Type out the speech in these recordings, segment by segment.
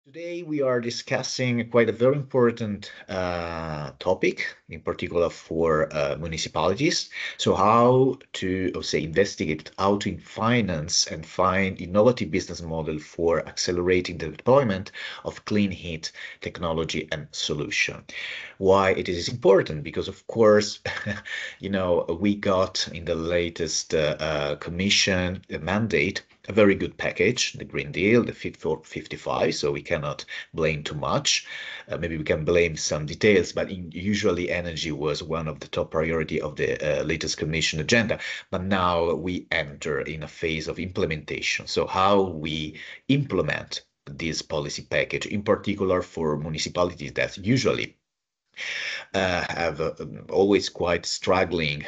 Today we are discussing quite a very important topic, in particular for municipalities. So how to, say, investigate how to finance and find innovative business model for accelerating the deployment of clean heat technology and solution. Why it is important? Because of course, we got in the latest commission mandate a very good package, the Green Deal, the Fit for 55, so we cannot blame too much. Maybe we can blame some details, but usually energy was one of the top priority of the latest Commission agenda. But now we enter in a phase of implementation. So how we implement this policy package, in particular for municipalities that usually have always quite struggling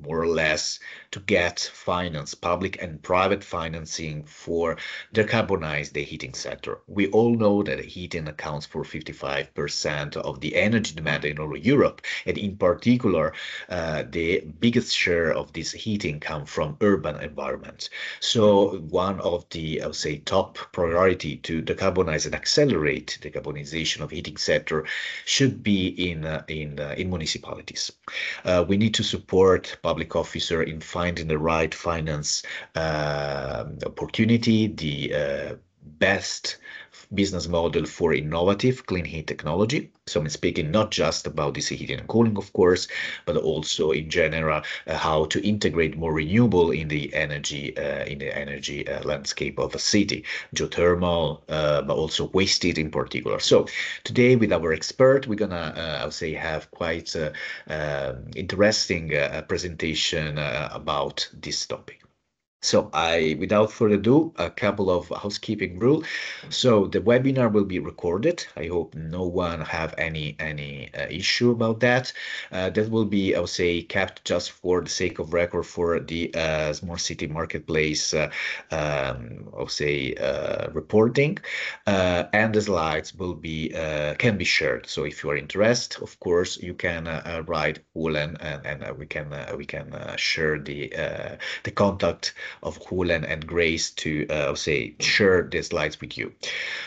more or less to get finance, public and private financing for decarbonize the heating sector. We all know that heating accounts for 55% of the energy demand in all Europe, and in particular, the biggest share of this heating comes from urban environments. So one of the, I would say, top priority to decarbonize and accelerate the decarbonization of heating sector should be in municipalities. We need to support public officer in finding the right finance opportunity, the best business model for innovative clean heat technology. So I'm speaking not just about this heating and cooling, of course, but also in general how to integrate more renewable in the energy landscape of a city, geothermal, but also waste heat in particular. So today with our expert, we're gonna I would say have quite interesting presentation about this topic. So without further ado, a couple of housekeeping rules. So the webinar will be recorded. I hope no one have any issue about that. That will be, I would say, kept just for the sake of record for the Smart City Marketplace, I would say, reporting. And the slides will be can be shared. So if you are interested, of course, you can write Hulen, and we can share the contact of Hulen and Grace to say share the slides with you.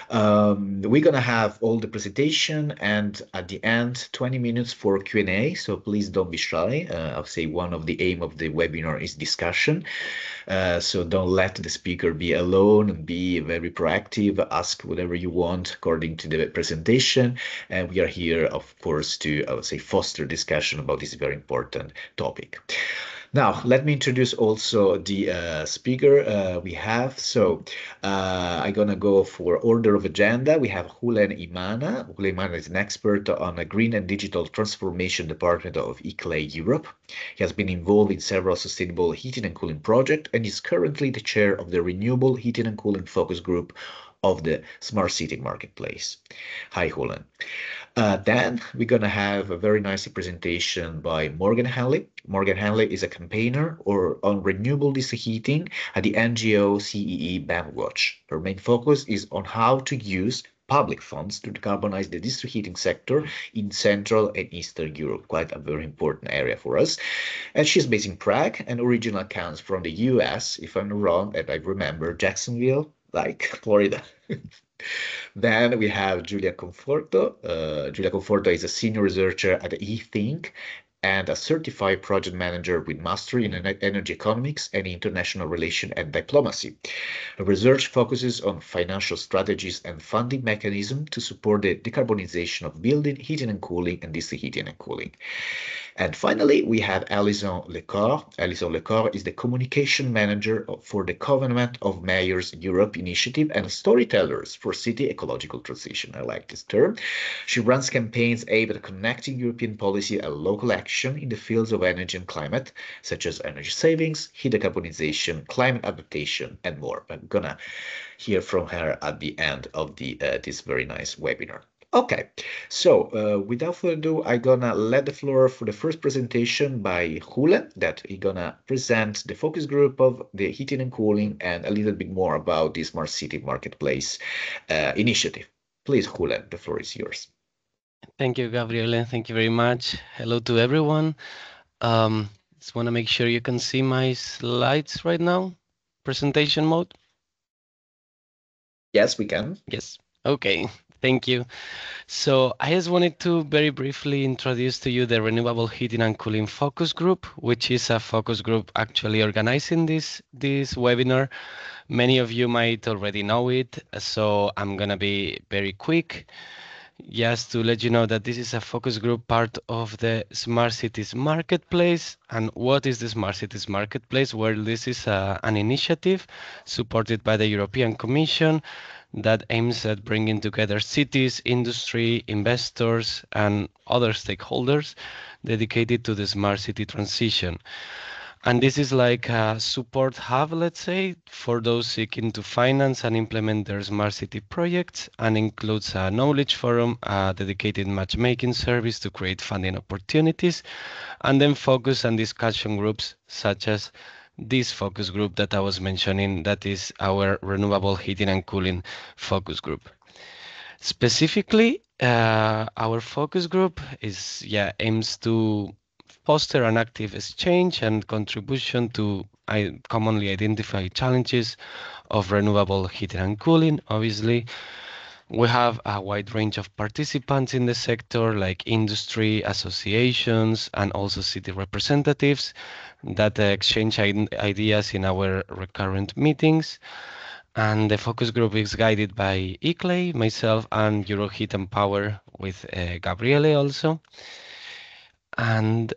We're gonna have all the presentation, and at the end 20 minutes for Q&A, so please don't be shy. I'll say one of the aim of the webinar is discussion, so don't let the speaker be alone, and be very proactive, ask whatever you want according to the presentation, and we are here, of course, to, I would say, foster discussion about this very important topic. Now, let me introduce also the speaker we have. So I'm going to go for order of agenda. We have Hulen Imana. Hulen Imana is an expert on a green and digital transformation department of ICLEI Europe. He has been involved in several sustainable heating and cooling projects and is currently the chair of the Renewable Heating and Cooling Focus Group of the Smart City Marketplace. Hi, Hulen. Then we're going to have a very nice presentation by Morgan Hanley. Morgan Hanley is a campaigner on renewable district heating at the NGO CEE Bandwatch. Her main focus is on how to use public funds to decarbonize the district heating sector in Central and Eastern Europe, quite a very important area for us. And she's based in Prague, and originally comes from the US, if I'm not wrong, and I remember Jacksonville, like Florida. Then we have Giulia Conforto. Giulia Conforto is a senior researcher at eThink and a certified project manager with mastery in energy economics and international relations and diplomacy. Her research focuses on financial strategies and funding mechanisms to support the decarbonization of building, heating and cooling, and district heating and cooling. And finally, we have Alison Lecor. Alison Lecor is the communication manager for the Covenant of Mayors Europe initiative and storytellers for city ecological transition. I like this term. She runs campaigns aimed at connecting European policy and local action in the fields of energy and climate, such as energy savings, heat decarbonization, climate adaptation, and more. I'm gonna hear from her at the end of this very nice webinar. Okay, so without further ado, I'm gonna let the floor for the first presentation by Hulen, that he's gonna present the focus group of the heating and cooling and a little bit more about the Smart City Marketplace initiative. Please, Hulen, the floor is yours. Thank you, Gabriele. Thank you very much. Hello to everyone. Just want to make sure you can see my slides right now. Presentation mode. Yes, we can. Yes. Okay, thank you. So I just wanted to very briefly introduce to you the Renewable Heating and Cooling Focus Group, which is a focus group actually organizing this webinar. Many of you might already know it, so I'm gonna be very quick. Just to let you know that this is a focus group part of the Smart Cities Marketplace. And what is the Smart Cities Marketplace? Well, this is an initiative supported by the European Commission that aims at bringing together cities, industry, investors, and other stakeholders dedicated to the smart city transition. And this is like a support hub, let's say, for those seeking to finance and implement their smart city projects, and includes a knowledge forum, a dedicated matchmaking service to create funding opportunities, and then focus and discussion groups such as this focus group that I was mentioning, that is our Renewable Heating and Cooling focus group. Specifically, our focus group is aims to foster an active exchange and contribution to commonly identified challenges of renewable heating and cooling. Obviously, we have a wide range of participants in the sector, like industry associations and also city representatives that exchange ideas in our recurrent meetings. And the focus group is guided by ICLEI, myself, and Euroheat and Power with Gabriele also. And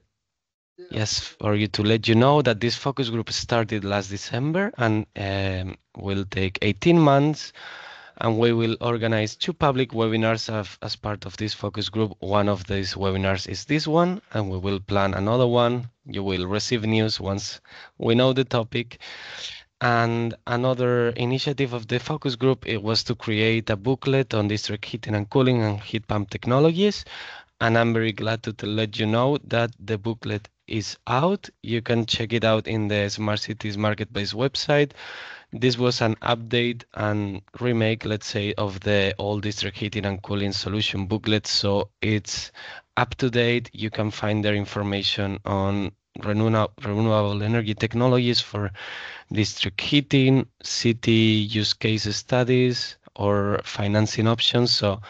yes, for you to let you know that this focus group started last December and will take 18 months. And we will organize 2 public webinars as part of this focus group. One of these webinars is this one, and we will plan another one. You will receive news once we know the topic. And another initiative of the focus group, it was to create a booklet on district heating and cooling and heat pump technologies. And I'm very glad to let you know that the booklet is out. You can check it out in the Smart Cities Marketplace website. This was an update and remake, let's say, of the old district heating and cooling solution booklet. So it's up to date. You can find their information on renewable energy technologies for district heating, city use case studies, or financing options. So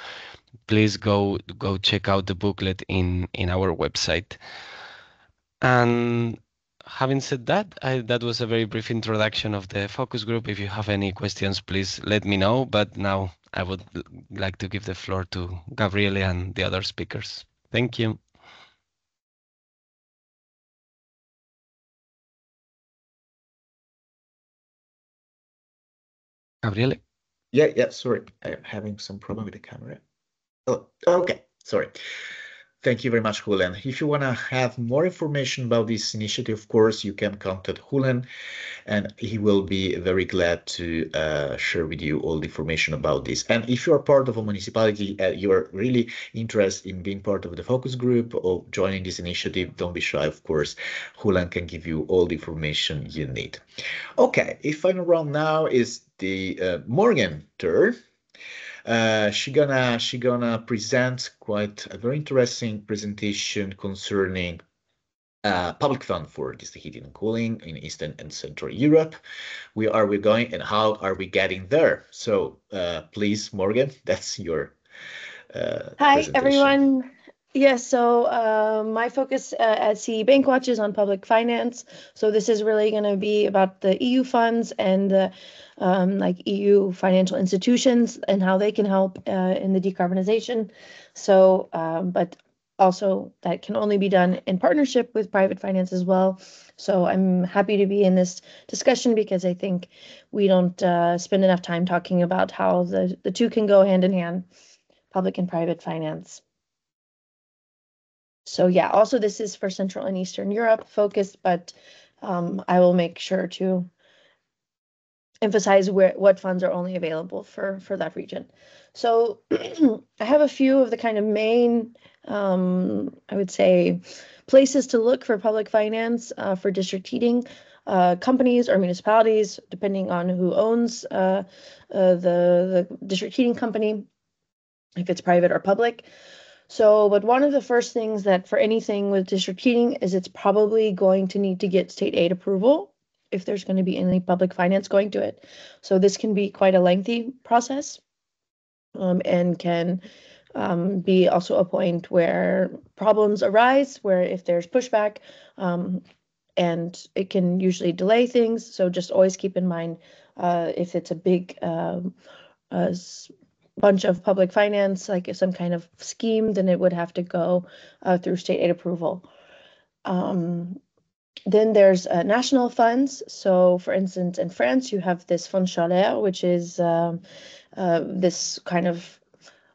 please go check out the booklet in our website. And having said that, that was a very brief introduction of the focus group. If you have any questions, please let me know. But now I would like to give the floor to Gabriele and the other speakers. Thank you. Gabriele? Yeah, sorry. I'm having some problem with the camera. Oh, okay. Sorry. Thank you very much, Julian. If you want to have more information about this initiative, of course, you can contact Julian, and he will be very glad to share with you all the information about this. And if you are part of a municipality, you are really interested in being part of the focus group or joining this initiative, don't be shy, of course. Julian can give you all the information you need. Okay, if final round now is the Morgan turn. She gonna present quite a very interesting presentation concerning public fund for district heating and cooling in Eastern and Central Europe. Where are we going and how are we getting there? So please, Morgan, that's your Hi, presentation. everyone. Yes, so my focus at CE Bankwatch is on public finance. So this is really going to be about the EU funds and the like EU financial institutions and how they can help in the decarbonization. So, but also that can only be done in partnership with private finance as well. So I'm happy to be in this discussion because I think we don't spend enough time talking about how the two can go hand in hand, public and private finance. So yeah, also this is for Central and Eastern Europe focused, but I will make sure to emphasize what funds are only available for that region. So I have a few of the kind of main, I would say, places to look for public finance for district heating. Companies or municipalities, depending on who owns the district heating company, if it's private or public. So, but one of the first things that for anything with district heating is it's probably going to need to get state aid approval if there's going to be any public finance going to it. So this can be quite a lengthy process. and can be also a point where problems arise, where if there's pushback, and it can usually delay things. So just always keep in mind, if it's a big bunch of public finance, like some kind of scheme, then it would have to go through state aid approval. Then there's national funds. So for instance, in France, you have this Fonds Chaleur, which is this kind of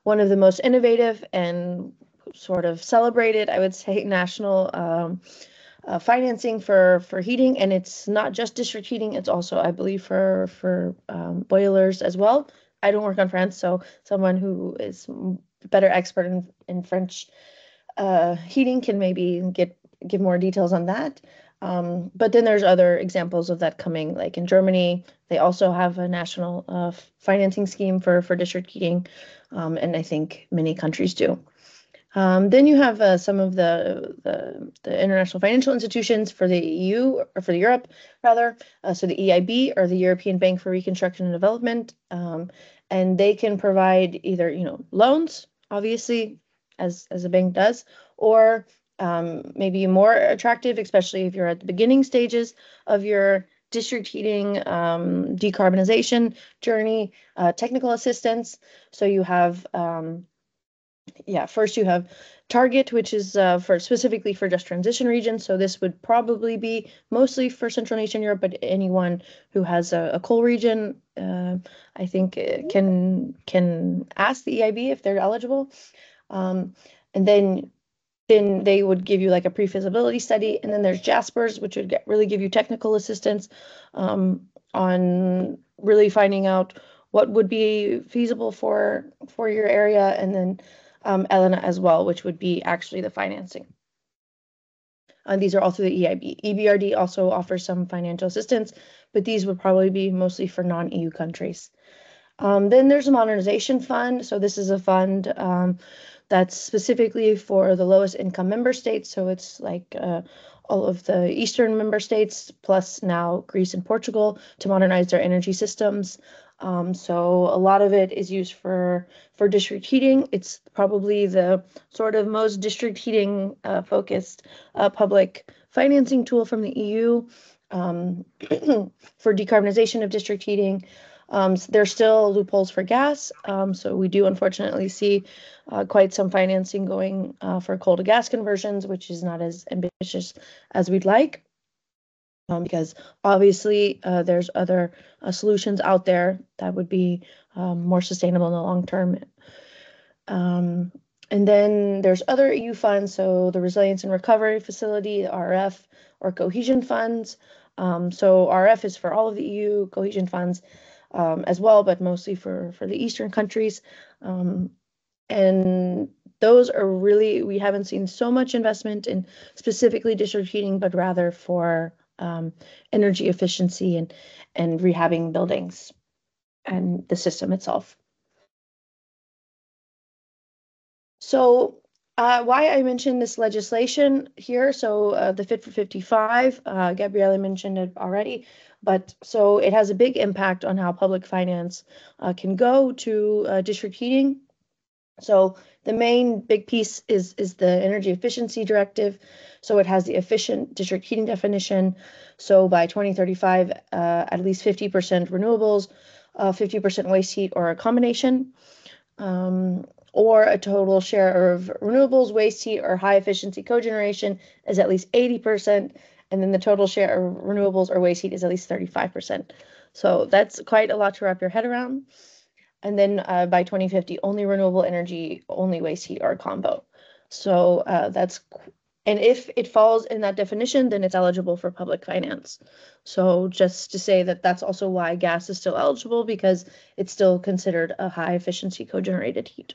one of the most innovative and sort of celebrated, I would say, national financing for heating. And it's not just district heating, it's also, I believe, for boilers as well. I don't work on France, so someone who is better expert in French heating can maybe give more details on that. But then there's other examples of that coming, like in Germany, they also have a national financing scheme for district heating, and I think many countries do. Then you have some of the international financial institutions for the EU, or for Europe, rather. So the EIB, or the European Bank for Reconstruction and Development, and they can provide either loans, obviously, as a bank does, or maybe more attractive, especially if you're at the beginning stages of your district heating decarbonization journey, technical assistance. So you have first you have Target, which is specifically for just transition regions. So this would probably be mostly for Central and Eastern Europe, but anyone who has a coal region, I think, can ask the EIB if they're eligible. And then they would give you like a pre-feasibility study. And then there's Jaspers, which would really give you technical assistance on really finding out what would be feasible for your area. And then Elena as well, which would be actually the financing. These are all through the EIB. EBRD also offers some financial assistance, but these would probably be mostly for non-EU countries. Then there's a modernization fund. So this is a fund that's specifically for the lowest income member states. So it's like all of the Eastern member states, plus now Greece and Portugal, to modernize their energy systems. So a lot of it is used for district heating. It's probably the sort of most district heating focused public financing tool from the EU for decarbonization of district heating. There's still loopholes for gas. So we do unfortunately see quite some financing going for coal to gas conversions, which is not as ambitious as we'd like. Because obviously there's other solutions out there that would be more sustainable in the long term. And then there's other EU funds, so the Resilience and Recovery Facility, the RF, or cohesion funds. So RF is for all of the EU, cohesion funds as well, but mostly for the Eastern countries. And those are really, we haven't seen so much investment in specifically district heating, but rather for energy efficiency and rehabbing buildings and the system itself. So why I mentioned this legislation here, so the Fit for 55, Gabriele mentioned it already, but so it has a big impact on how public finance can go to district heating. So the main big piece is the Energy Efficiency Directive. So it has the efficient district heating definition. So by 2035, at least 50% renewables, 50% waste heat, or a combination, or a total share of renewables, waste heat, or high efficiency cogeneration is at least 80%. And then the total share of renewables or waste heat is at least 35%. So that's quite a lot to wrap your head around. And then by 2050, only renewable energy, only waste heat, or a combo. So and if it falls in that definition, then it's eligible for public finance. So just to say that that's also why gas is still eligible, because it's still considered a high efficiency cogenerated heat.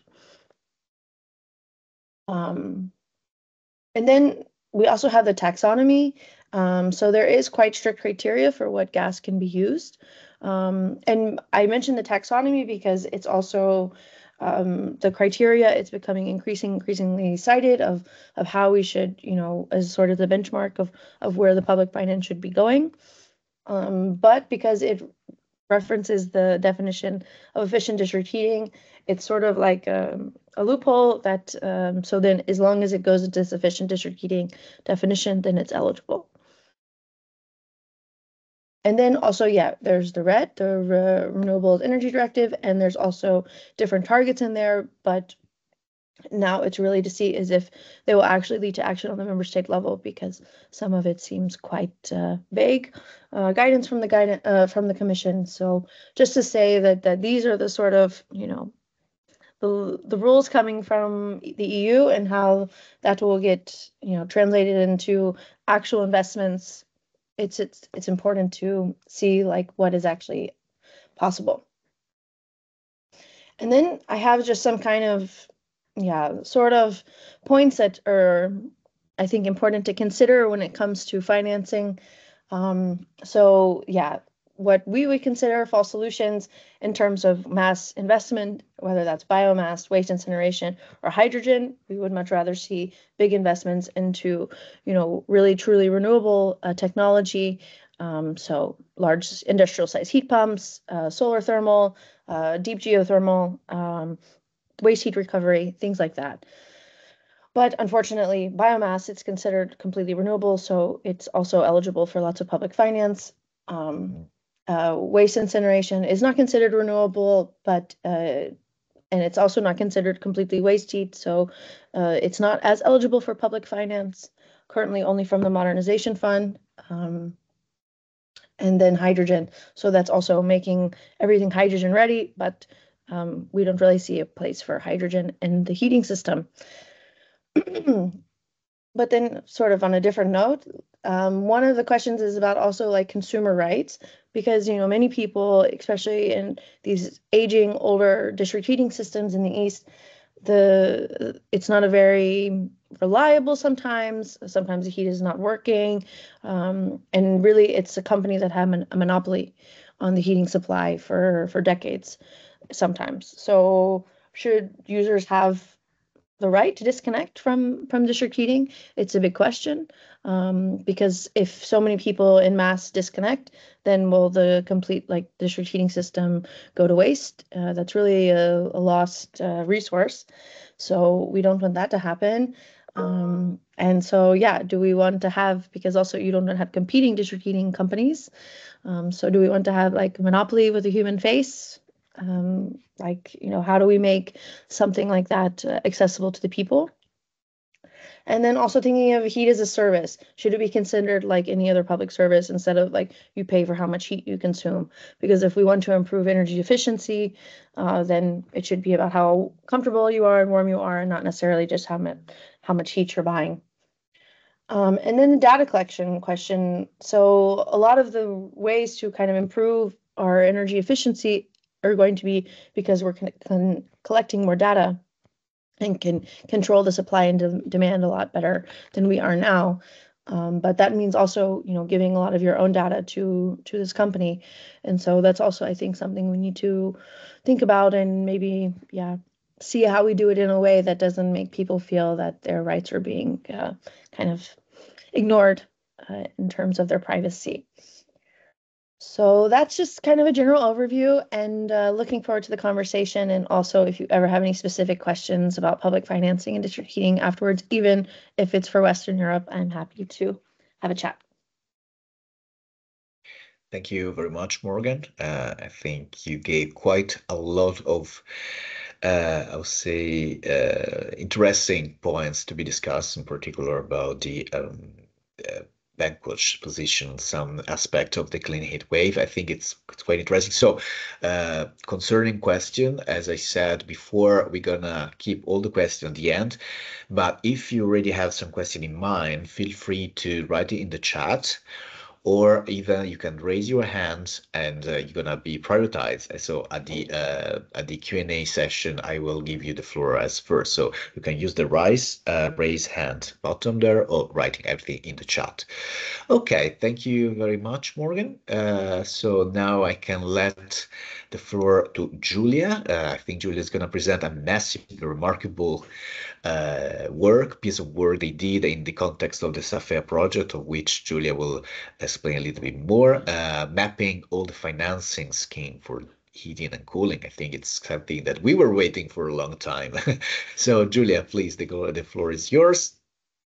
And then we also have the taxonomy. So there is quite strict criteria for what gas can be used. And I mentioned the taxonomy because it's also the criteria. It's becoming increasingly cited of how we should, as sort of the benchmark of where the public finance should be going. But because it references the definition of efficient district heating. It's sort of like a loophole that, so then as long as it goes into this efficient district heating definition, then it's eligible. And then also, yeah, there's the RED, the Renewable Energy Directive, and there's also different targets in there, but now it's really to see as if they will actually lead to action on the member state level, because some of it seems quite vague guidance from the Commission. So just to say that these are the sort of, you know, the rules coming from the EU and how that will get, you know, translated into actual investments. It's important to see like what is actually possible. And then I have just some kind of, yeah, sort of points that are, I think, important to consider when it comes to financing. So yeah, what we would consider fall solutions in terms of mass investment, whether that's biomass, waste incineration, or hydrogen. We would much rather see big investments into, you know, really truly renewable technology. So large industrial size heat pumps, solar thermal, deep geothermal, waste heat recovery, things like that. But unfortunately, biomass, it's considered completely renewable, so it's also eligible for lots of public finance. Waste incineration is not considered renewable, but and it's also not considered completely waste heat, so it's not as eligible for public finance, currently only from the Modernization Fund. And then hydrogen, so that's also making everything hydrogen ready, but we don't really see a place for hydrogen in the heating system. But then sort of on a different note, one of the questions is about also like consumer rights, because, you know, many people, especially in these aging older district heating systems in the East, it's not a very reliable sometimes the heat is not working, and really it's a company that have a monopoly on the heating supply for decades sometimes. So should users have the right to disconnect from district heating? It's a big question, because if so many people in mass disconnect, then will the complete like district heating system go to waste? That's really a lost resource. So we don't want that to happen. And so, yeah, do we want to have, because also you don't have competing district heating companies. So do we want to have like a monopoly with a human face? Like, you know, how do we make something like that accessible to the people? And then also thinking of heat as a service. Should it be considered like any other public service instead of like you pay for how much heat you consume? Because if we want to improve energy efficiency, then it should be about how comfortable you are and warm you are, and not necessarily just how much heat you're buying. And then the data collection question. So a lot of the ways to kind of improve our energy efficiency are going to be because we're collecting more data and can control the supply and demand a lot better than we are now. But that means also, you know, giving a lot of your own data to this company. And so that's also, I think, something we need to think about and maybe, yeah, see how we do it in a way that doesn't make people feel that their rights are being kind of ignored in terms of their privacy. So that's just kind of a general overview, and looking forward to the conversation. And also, if you ever have any specific questions about public financing and district heating afterwards, even if it's for Western Europe, I'm happy to have a chat. Thank you very much, Morgan. I think you gave quite a lot of, I would say, interesting points to be discussed, in particular about the vanquish position, some aspect of the clean heat wave. I think it's quite interesting. So concerning question, as I said before, we're gonna keep all the questions at the end, but if you already have some question in mind, feel free to write it in the chat, or even you can raise your hand and you're gonna be prioritized. So at the Q&A session, I will give you the floor as first. So you can use the raise hand button there, or writing everything in the chat. Okay, thank you very much, Morgan. So now I can let the floor to Julia. I think Julia is gonna present a massively remarkable piece of work they did in the context of the SAFEA project, of which Julia will explain a little bit more. Mapping all the financing scheme for heating and cooling. I think it's something that we were waiting for a long time. So, Julia, please, the floor is yours.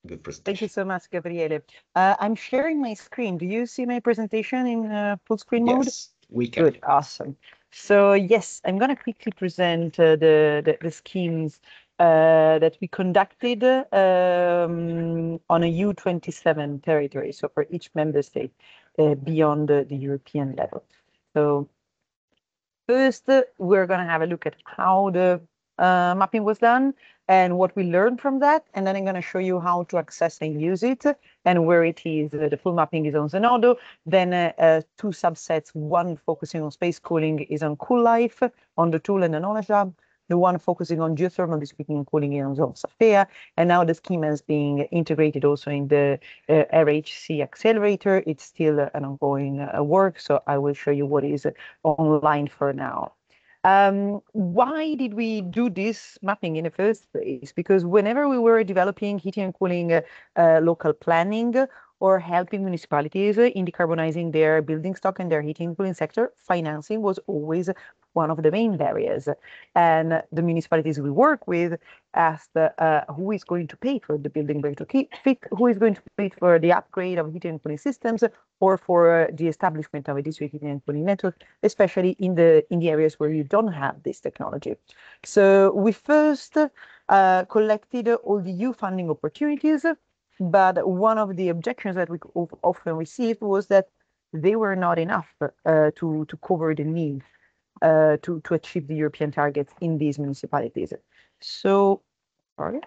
Good presentation. Thank you so much, Gabriele. I'm sharing my screen. Do you see my presentation in full screen mode? Yes, we can. Good, awesome. So yes, I'm going to quickly present the schemes that we conducted on a U27 territory, so for each member state beyond the European level. So first, we're going to have a look at how the mapping was done and what we learned from that. And then I'm going to show you how to access and use it and where it is. The full mapping is on Zenodo. Then two subsets, one focusing on space cooling is on Cool Life, on the tool and the knowledge hub. The one focusing on geothermal district heating and cooling is on Safea. And now the scheme is being integrated also in the RHC accelerator. It's still an ongoing work, so I will show you what is online for now. Why did we do this mapping in the first place? Because whenever we were developing heating and cooling local planning or helping municipalities in decarbonizing their building stock and their heating and cooling sector, financing was always one of the main barriers. And the municipalities we work with asked who is going to pay for the building retrofit, who is going to pay for the upgrade of heating and cooling systems, or for the establishment of a district heating and cooling network, especially in the areas where you don't have this technology. So we first collected all the EU funding opportunities, but one of the objections that we often received was that they were not enough to cover the needs to achieve the European targets in these municipalities. So, sorry.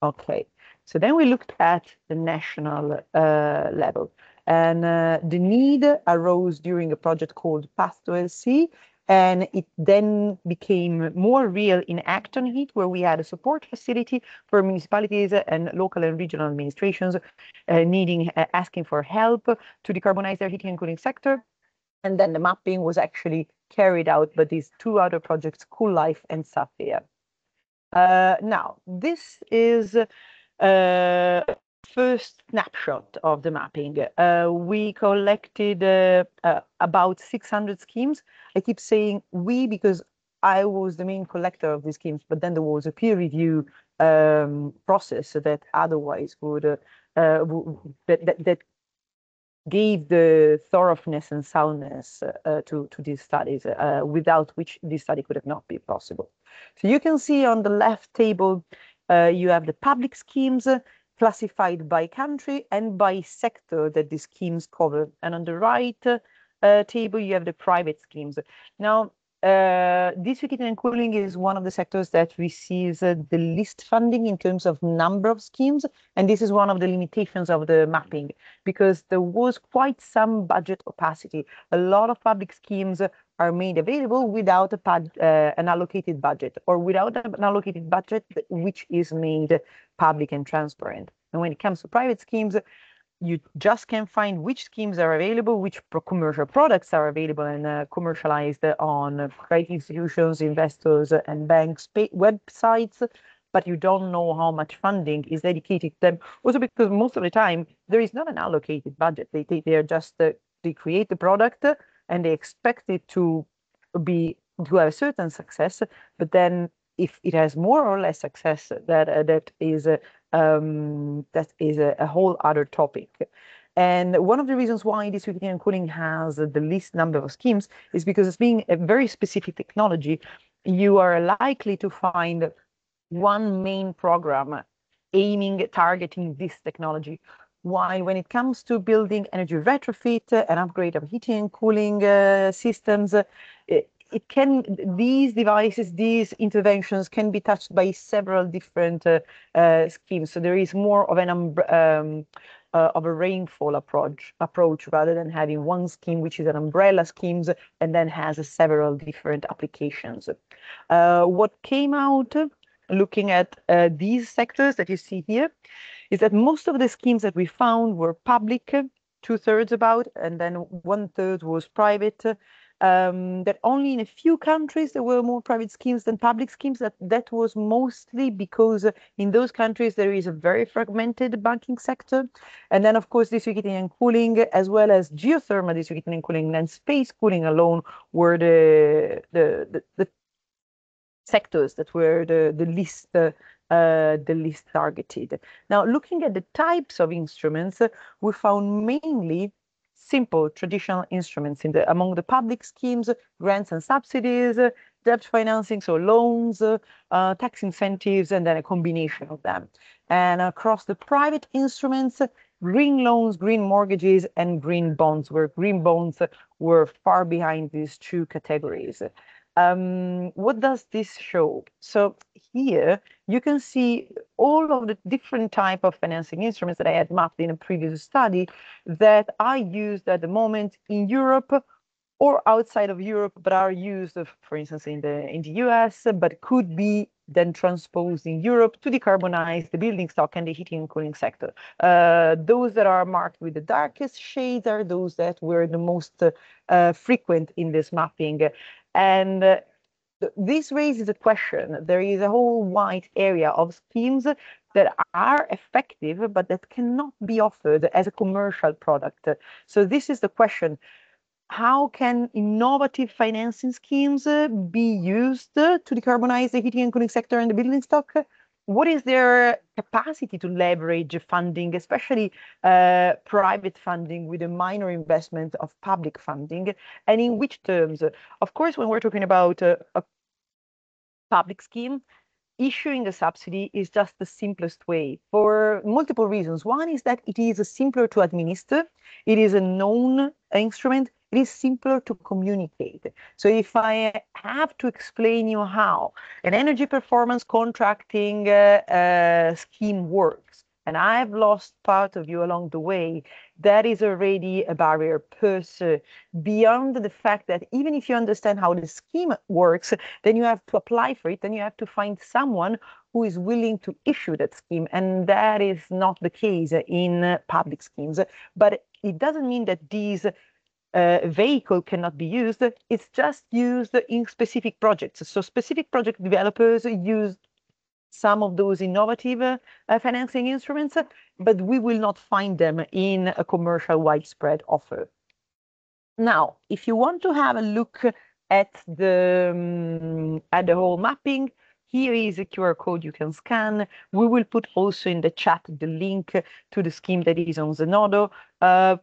Okay. So then we looked at the national level, and the need arose during a project called Path to LC, and it then became more real in Acton Heat, where we had a support facility for municipalities and local and regional administrations asking for help to decarbonize their heating and cooling sector. And then the mapping was actually carried out by these two other projects, Cool Life and Safea. Now, this is first snapshot of the mapping. We collected about 600 schemes. I keep saying we because I was the main collector of these schemes, but then there was a peer review process that otherwise would that gave the thoroughness and soundness to these studies, without which this study could have not been possible. So you can see on the left table, you have the public schemes classified by country and by sector that the schemes cover. And on the right table, you have the private schemes. Now, district heating and cooling is one of the sectors that receives the least funding in terms of number of schemes. And this is one of the limitations of the mapping, because there was quite some budget opacity. A lot of public schemes are made available without an allocated budget, or without an allocated budget which is made public and transparent. And when it comes to private schemes, you just can find which schemes are available, which commercial products are available and commercialized on credit institutions, investors, and banks' websites, but you don't know how much funding is dedicated to them. Also, because most of the time there is not an allocated budget. They are just they create the product and they expect it to have a certain success, but then if it has more or less success, that is a whole other topic. And one of the reasons why district heating and cooling has the least number of schemes is because it's being a very specific technology. You are likely to find one main program targeting this technology. While when it comes to building energy retrofit and upgrade of heating and cooling systems, these devices, these interventions can be touched by several different schemes. So there is more of a rainfall approach rather than having one scheme which is an umbrella scheme and then has several different applications. What came out looking at these sectors that you see here is that most of the schemes that we found were public, 2/3 about, and then 1/3 was private. that only in a few countries there were more private schemes than public schemes. That was mostly because in those countries there is a very fragmented banking sector. And then, of course, district heating and cooling, as well as geothermal district heating and cooling and space cooling alone were the sectors that were the least targeted. Now, looking at the types of instruments, we found mainly simple traditional instruments among the public schemes, grants and subsidies, debt financing, so loans, tax incentives, and then a combination of them. And across the private instruments, green loans, green mortgages, and green bonds, where green bonds were far behind these two categories. What does this show? So here you can see all of the different type of financing instruments that I had mapped in a previous study that are used at the moment in Europe or outside of Europe, but are used, for instance, in the US, but could be then transposed in Europe to decarbonize the building stock and the heating and cooling sector. Those that are marked with the darkest shades are those that were the most frequent in this mapping. And this raises a question. There is a whole wide area of schemes that are effective, but that cannot be offered as a commercial product. So this is the question. How can innovative financing schemes be used to decarbonize the heating and cooling sector and the building stock? What is their capacity to leverage funding, especially private funding with a minor investment of public funding, and in which terms? Of course, when we're talking about a public scheme, issuing a subsidy is just the simplest way for multiple reasons. One is that it is simpler to administer. It is a known instrument. It is simpler to communicate. So if I have to explain you how an energy performance contracting scheme works, and I've lost part of you along the way, that is already a barrier per se, beyond the fact that even if you understand how the scheme works, then you have to apply for it, then you have to find someone who is willing to issue that scheme. And that is not the case in public schemes. But it doesn't mean that these vehicle cannot be used. It's just used in specific projects. So specific project developers use some of those innovative financing instruments, but we will not find them in a commercial widespread offer. Now, if you want to have a look at the whole mapping, here is a QR code you can scan. We will put also in the chat the link to the scheme that is on Zenodo.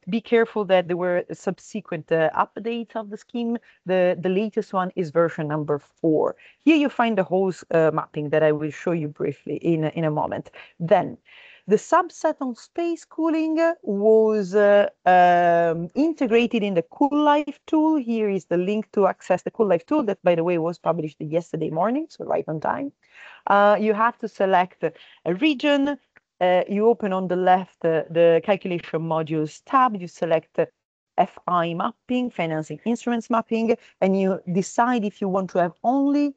Be careful that there were subsequent updates of the scheme. The latest one is version number 4. Here you find the whole mapping that I will show you briefly in a moment. Then the subset on space cooling was integrated in the CoolLife tool. Here is the link to access the CoolLife tool that, by the way, was published yesterday morning, so right on time. You have to select a region. You open on the left the calculation modules tab. You select FI mapping, financing instruments mapping, and you decide if you want to have only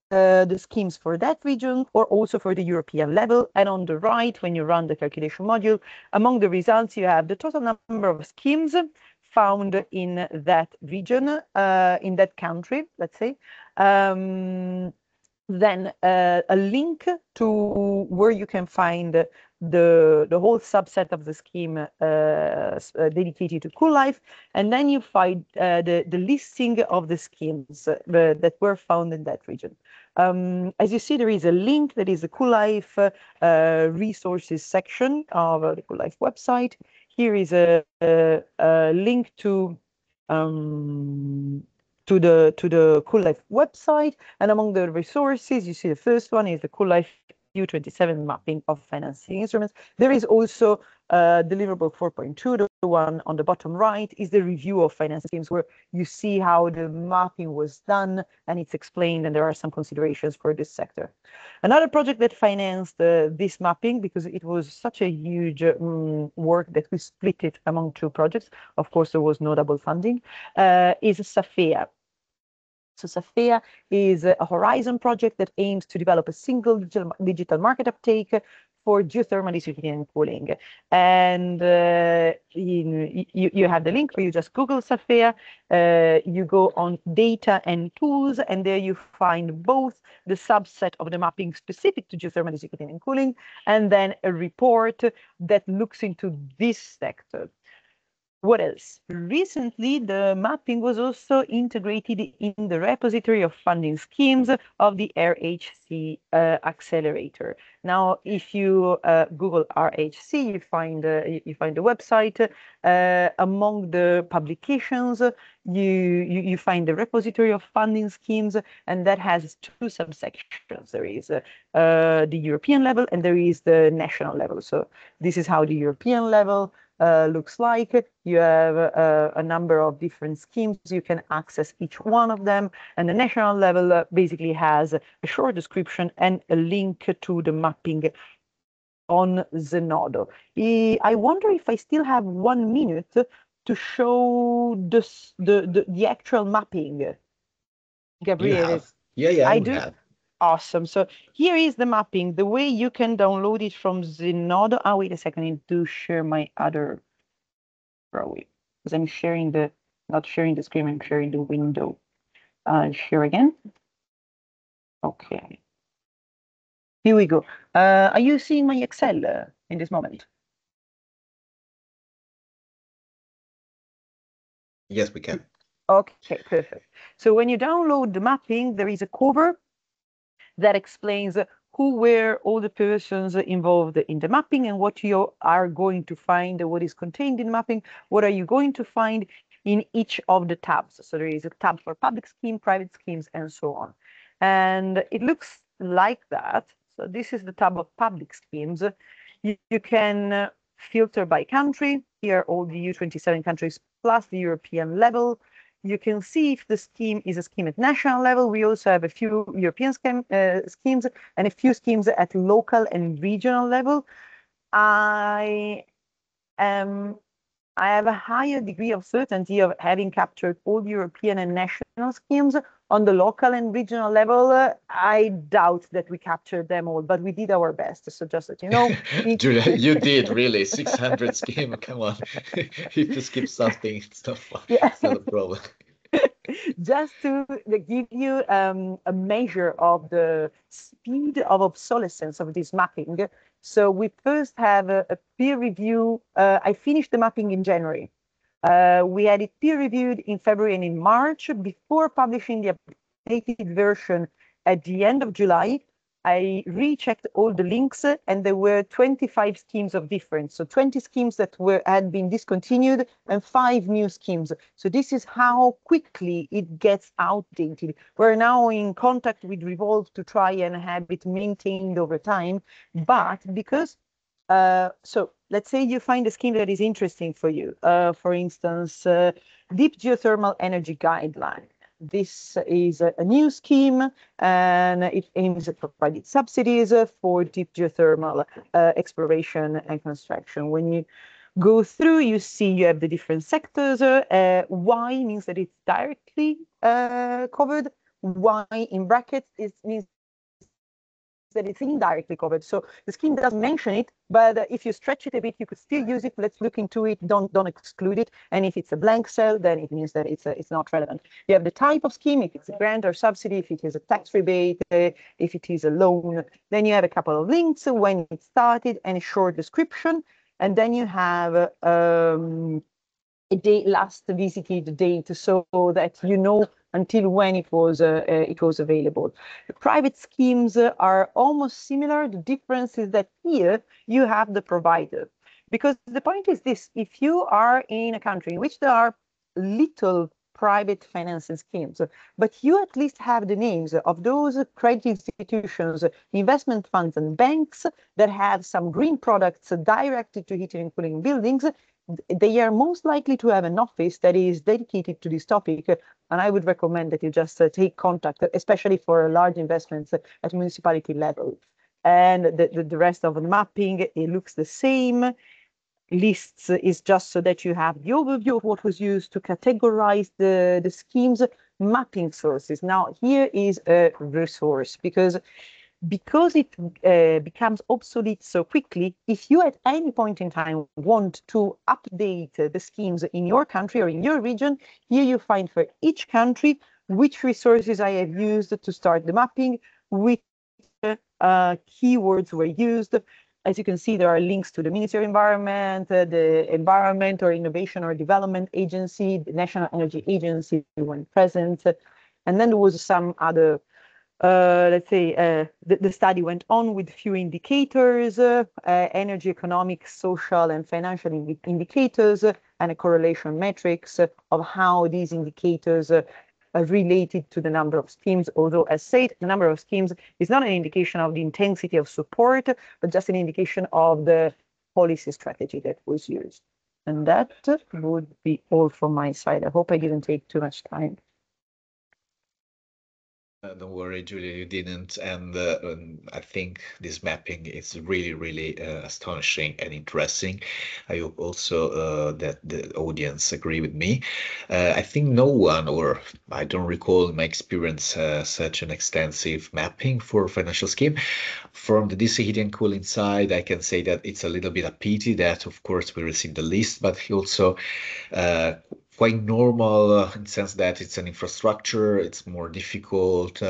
the schemes for that region or also for the European level. And on the right, when you run the calculation module, among the results, you have the total number of schemes found in that region, in that country, let's say. Then a link to where you can find the whole subset of the scheme dedicated to CoolLife, and then you find the listing of the schemes that were found in that region. As you see, there is a link that is the CoolLife resources section of the CoolLife website. Here is a link to the CoolLife website, and among the resources, you see the first one is the CoolLife U27 mapping of financing instruments. There is also deliverable 4.2. The one on the bottom right is the review of financing schemes, where you see how the mapping was done and it's explained, and there are some considerations for this sector. Another project that financed this mapping, because it was such a huge work that we split it among 2 projects, of course there was no double funding, is SAFEA. So SAFEA is a Horizon project that aims to develop a single digital market uptake for geothermal district heating and cooling. And you have the link where you just Google Safea, you go on data and tools, and there you find both the subset of the mapping specific to geothermal district heating and cooling, and then a report that looks into this sector. What else? Recently, the mapping was also integrated in the repository of funding schemes of the RHC accelerator. Now, if you Google RHC, you find the website. Among the publications, you find the repository of funding schemes, and that has two subsections. There is the European level, and there is the national level. So this is how the European level looks like. You have a number of different schemes. You can access each one of them. And the national level basically has a short description and a link to the mapping on Zenodo. I wonder if I still have 1 minute to show the actual mapping. Gabriele. Yeah, I we do. have. Awesome. So here is the mapping. The way you can download it from Zenodo. Oh, wait a second. I need to share my other drawing because I'm sharing not sharing the screen. I'm sharing the window. Share again. Okay. Here we go. Are you seeing my Excel in this moment? Yes, we can. Okay, perfect. So when you download the mapping, there is a cover that explains who were all the persons involved in the mapping and what you are going to find, what is contained in mapping, what are you going to find in each of the tabs. So there is a tab for public scheme, private schemes, and so on. And it looks like that. So this is the tab of public schemes. You can filter by country. Here are all the EU27 countries plus the European level. You can see if the scheme is a scheme at national level. We also have a few European schemes and a few schemes at local and regional level. I have a higher degree of certainty of having captured all European and national schemes. On the local and regional level, I doubt that we captured them all, but we did our best. So just that you know. Julia, you did really 600 scheme. Come on. If you skip something, it's not fun. Yeah. It's not a problem. Just to give you a measure of the speed of obsolescence of this mapping. So we first have a peer review. I finished the mapping in January. We had it peer reviewed in February and in March. Before publishing the updated version at the end of July, I rechecked all the links, and there were 25 schemes of difference. So 20 schemes that had been discontinued and 5 new schemes. So this is how quickly it gets outdated. We're now in contact with Revolve to try and have it maintained over time. But because, so let's say you find a scheme that is interesting for you. For instance, Deep Geothermal Energy Guideline. This is a new scheme, and it aims at providing subsidies for deep geothermal exploration and construction. When you go through, you see you have the different sectors. Y means that it's directly covered. Y in brackets means that it's indirectly covered. So the scheme doesn't mention it, but if you stretch it a bit, you could still use it. Let's look into it. Don't exclude it. And if it's a blank cell, then it means that it's not relevant. You have the type of scheme, if it's a grant or subsidy, if it is a tax rebate, if it is a loan. Then you have a couple of links when it started and a short description. And then you have a date, last visited date, so that you know until when it was available. The private schemes are almost similar. The difference is that here you have the provider. Because the point is this: if you are in a country in which there are little private financing schemes, but you at least have the names of those credit institutions, investment funds, and banks that have some green products directed to heating and cooling buildings, they are most likely to have an office that is dedicated to this topic. And I would recommend that you just take contact, especially for large investments at municipality level. And the rest of the mapping, it looks the same. Lists is just so that you have the overview of what was used to categorize the schemes. Mapping sources. Now, here is a resource, because because it becomes obsolete so quickly, if you at any point in time want to update the schemes in your country or in your region, here you find for each country which resources I have used to start the mapping, which keywords were used. As you can see, there are links to the Ministry of Environment, the Environment or Innovation or Development Agency, the National Energy Agency when present. And then there was some other, let's say, the study went on with few indicators, energy, economic, social, and financial indicators, and a correlation matrix of how these indicators related to the number of schemes, although as said, the number of schemes is not an indication of the intensity of support, but just an indication of the policy strategy that was used. And that would be all from my side. I hope I didn't take too much time. Don't worry, Julia, you didn't. And I think this mapping is really, really astonishing and interesting. I hope also that the audience agree with me. I think no one, or I don't recall in my experience, such an extensive mapping for financial scheme. From the DC Heating and Cooling side, I can say that it's a little bit a pity that, of course, we received the list, but also quite normal in the sense that it's an infrastructure, it's more difficult.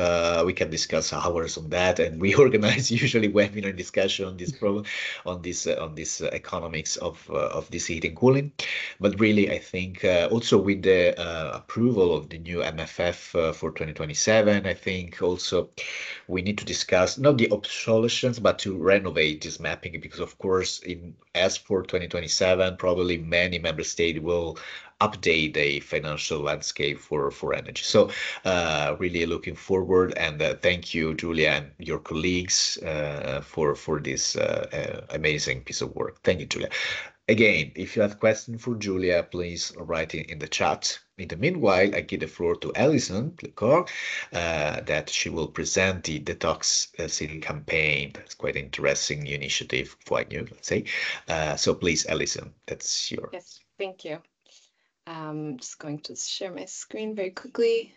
We can discuss hours on that, and we organize usually webinar discussion on this problem, on this economics of this heating cooling. But really, I think also with the approval of the new MFF for 2027, I think also we need to discuss not the obsolescence, but to renovate this mapping, because of course, as for 2027, probably many member states will update the financial landscape for energy. So really looking forward, and thank you, Julia, and your colleagues for this amazing piece of work. Thank you, Julia. Again, if you have questions for Julia, please write it in the chat. In the meanwhile, I give the floor to Alison Lecor, that she will present the Detox City campaign. That's quite an interesting initiative, quite new, let's say. So please, Alison, that's your... Yes, thank you. Just going to share my screen very quickly.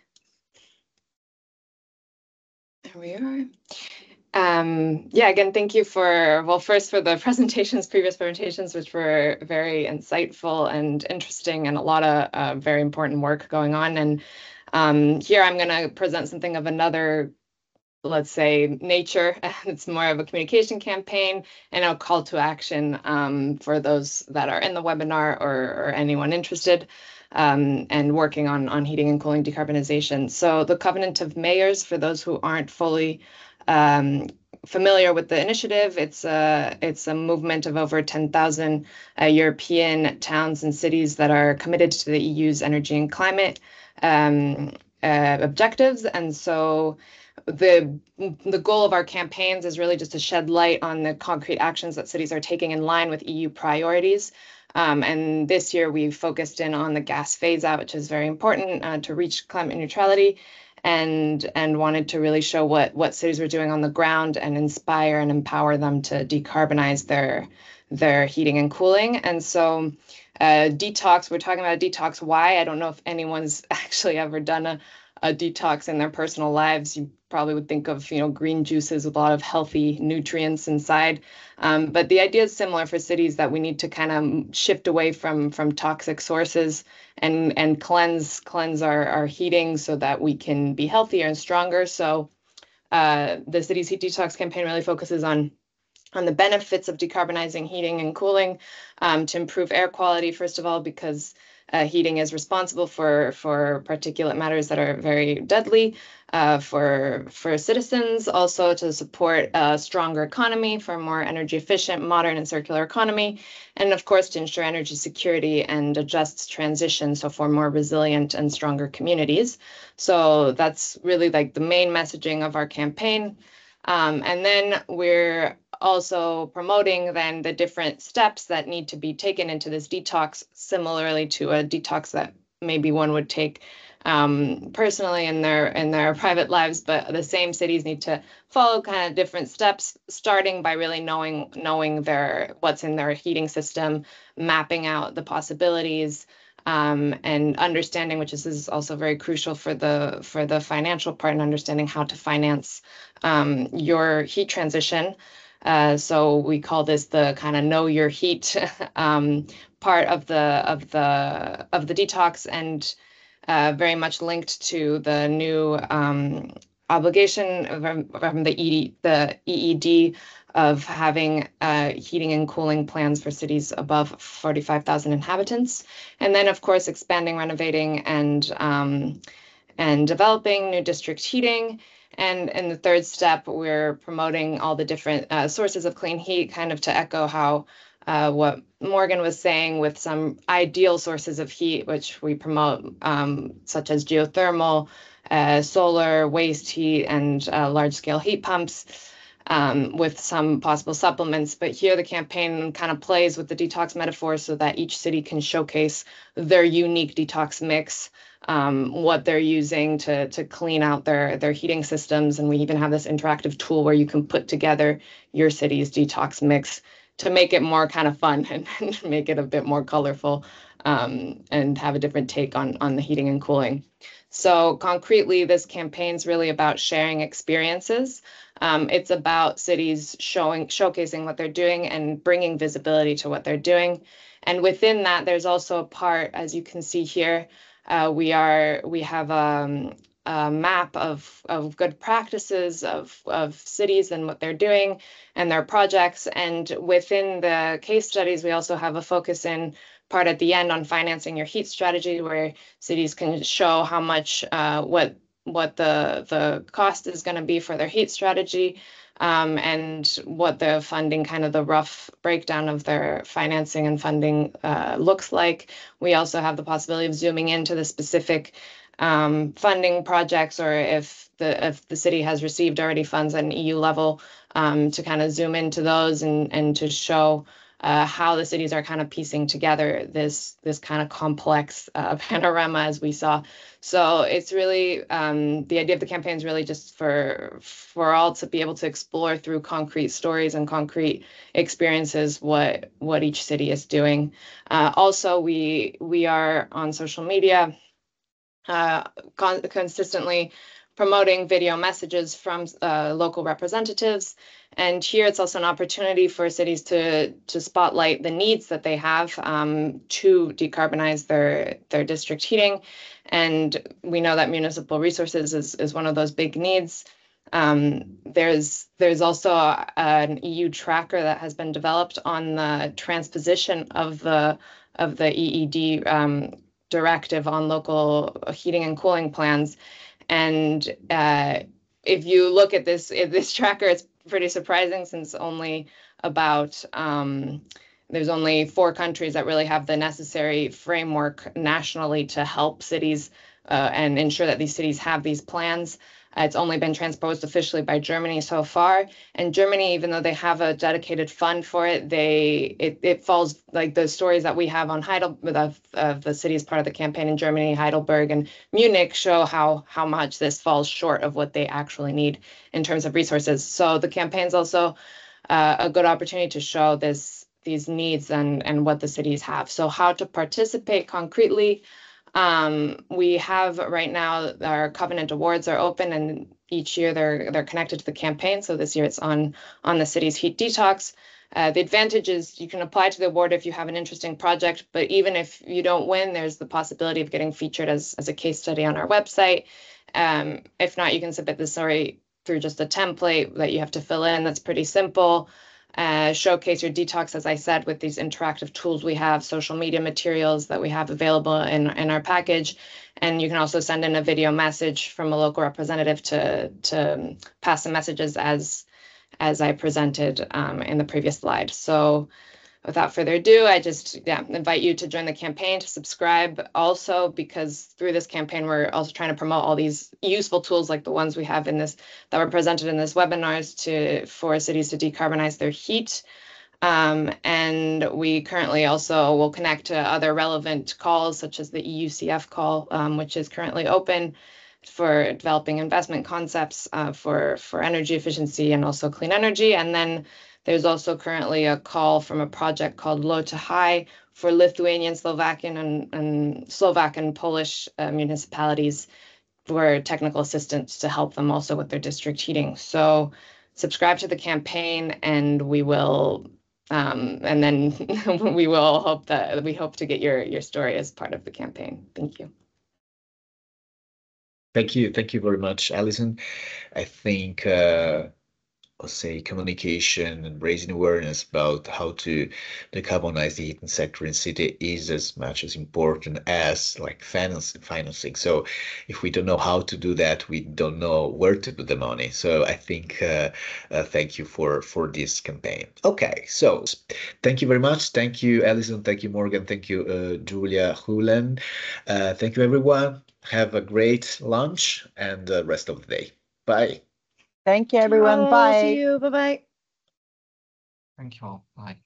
There we are. Yeah, again, thank you for, well, first for the previous presentations, which were very insightful and interesting, and a lot of very important work going on. And here I'm going to present something of another, let's say, nature. It's more of a communication campaign and a call to action for those that are in the webinar or anyone interested and working on heating and cooling decarbonization. So the Covenant of Mayors, for those who aren't fully familiar with the initiative, it's a movement of over 10,000 European towns and cities that are committed to the EU's energy and climate objectives. And so the goal of our campaigns is really just to shed light on the concrete actions that cities are taking in line with EU priorities. And this year we focused in on the gas phase out, which is very important to reach climate neutrality, and wanted to really show what cities were doing on the ground and inspire and empower them to decarbonize their heating and cooling. And so detox, we're talking about a detox. Why? I don't know if anyone's actually ever done a detox in their personal lives. You probably would think of, green juices with a lot of healthy nutrients inside. But the idea is similar for cities, that we need to kind of shift away from toxic sources and cleanse our heating so that we can be healthier and stronger. So the city's heat detox campaign really focuses on the benefits of decarbonizing heating and cooling to improve air quality, first of all, because heating is responsible for particulate matters that are very deadly for citizens, also to support a stronger economy, for a more energy efficient, modern and circular economy, and of course to ensure energy security and a just transition, so for more resilient and stronger communities. So that's really like the main messaging of our campaign. And then we're also promoting then the different steps that need to be taken into this detox, similarly to a detox that maybe one would take personally in their private lives, but the same cities need to follow kind of different steps, starting by really knowing what's in their heating system, mapping out the possibilities, and understanding, which is also very crucial for the financial part, and understanding how to finance your heat transition. So we call this the kind of know your heat part of the detox, and very much linked to the new obligation from the EED of having heating and cooling plans for cities above 45,000 inhabitants. And then, of course, expanding, renovating, and developing new district heating. And in the third step, we're promoting all the different sources of clean heat, kind of to echo how what Morgan was saying, with some ideal sources of heat, which we promote, such as geothermal, solar, waste heat, and large-scale heat pumps, with some possible supplements. But here the campaign kind of plays with the detox metaphor so that each city can showcase their unique detox mix, what they're using to clean out their heating systems. And we even have this interactive tool where you can put together your city's detox mix to make it more kind of fun and make it a bit more colorful, and have a different take on the heating and cooling. So concretely, this campaign is really about sharing experiences. It's about cities showcasing what they're doing and bringing visibility to what they're doing. And within that, there's also a part, as you can see here, we have a map of good practices of cities and what they're doing and their projects. And within the case studies, we also have a focus in part at the end on financing your heat strategy, where cities can show how much what the cost is going to be for their heat strategy, and what the funding, kind of the rough breakdown of their financing and funding looks like. We also have the possibility of zooming into the specific funding projects, or if the city has received already funds at an EU level, to kind of zoom into those and to show how the cities are kind of piecing together this kind of complex panorama, as we saw. So it's really the idea of the campaign is really just for all to be able to explore through concrete stories and concrete experiences what each city is doing. Also, we are on social media consistently promoting video messages from local representatives. And here it's also an opportunity for cities to spotlight the needs that they have to decarbonize their district heating. And we know that municipal resources is one of those big needs. There's also an EU tracker that has been developed on the transposition of the EED directive on local heating and cooling plans. And if you look at this tracker, it's pretty surprising, since only about there's only 4 countries that really have the necessary framework nationally to help cities and ensure that these cities have these plans. It's only been transposed officially by Germany so far. And Germany, even though they have a dedicated fund for it, it falls, like the stories that we have on Heidelberg, of the cities part of the campaign in Germany, Heidelberg and Munich, show how much this falls short of what they actually need in terms of resources. So the campaign's also a good opportunity to show these needs and what the cities have. So how to participate concretely. We have right now, our Covenant Awards are open, and each year they're connected to the campaign. So this year it's on the city's heat detox. The advantage is you can apply to the award if you have an interesting project, but even if you don't win, there's the possibility of getting featured as a case study on our website. If not, you can submit the story through just a template that you have to fill in. That's pretty simple. Showcase your detox, as I said, with these interactive tools we have, social media materials that we have available in our package. And you can also send in a video message from a local representative to pass the messages as I presented in the previous slide. So without further ado, I just invite you to join the campaign, to subscribe also, because through this campaign, we're also trying to promote all these useful tools like the ones we have in this, that were presented in this webinars for cities to decarbonize their heat. And we currently also will connect to other relevant calls, such as the EUCF call, which is currently open for developing investment concepts for energy efficiency and also clean energy. And then There's also currently a call from a project called Low to High for Lithuanian, Slovakian, and Slovak and Polish municipalities for technical assistance to help them also with their district heating. So subscribe to the campaign, and we will, and then we hope to get your story as part of the campaign. Thank you. Thank you very much, Alison. I think communication and raising awareness about how to decarbonize the heating sector in city is as much as important as like financing. So if we don't know how to do that, we don't know where to put the money. So I think thank you for this campaign. Okay, so thank you very much. Thank you, Alison. Thank you, Morgan. Thank you, Julia Hulen. Thank you, everyone. Have a great lunch and the rest of the day. Bye. Thank you, everyone. Ciao, Bye. see you. Bye bye. Thank you all. Bye.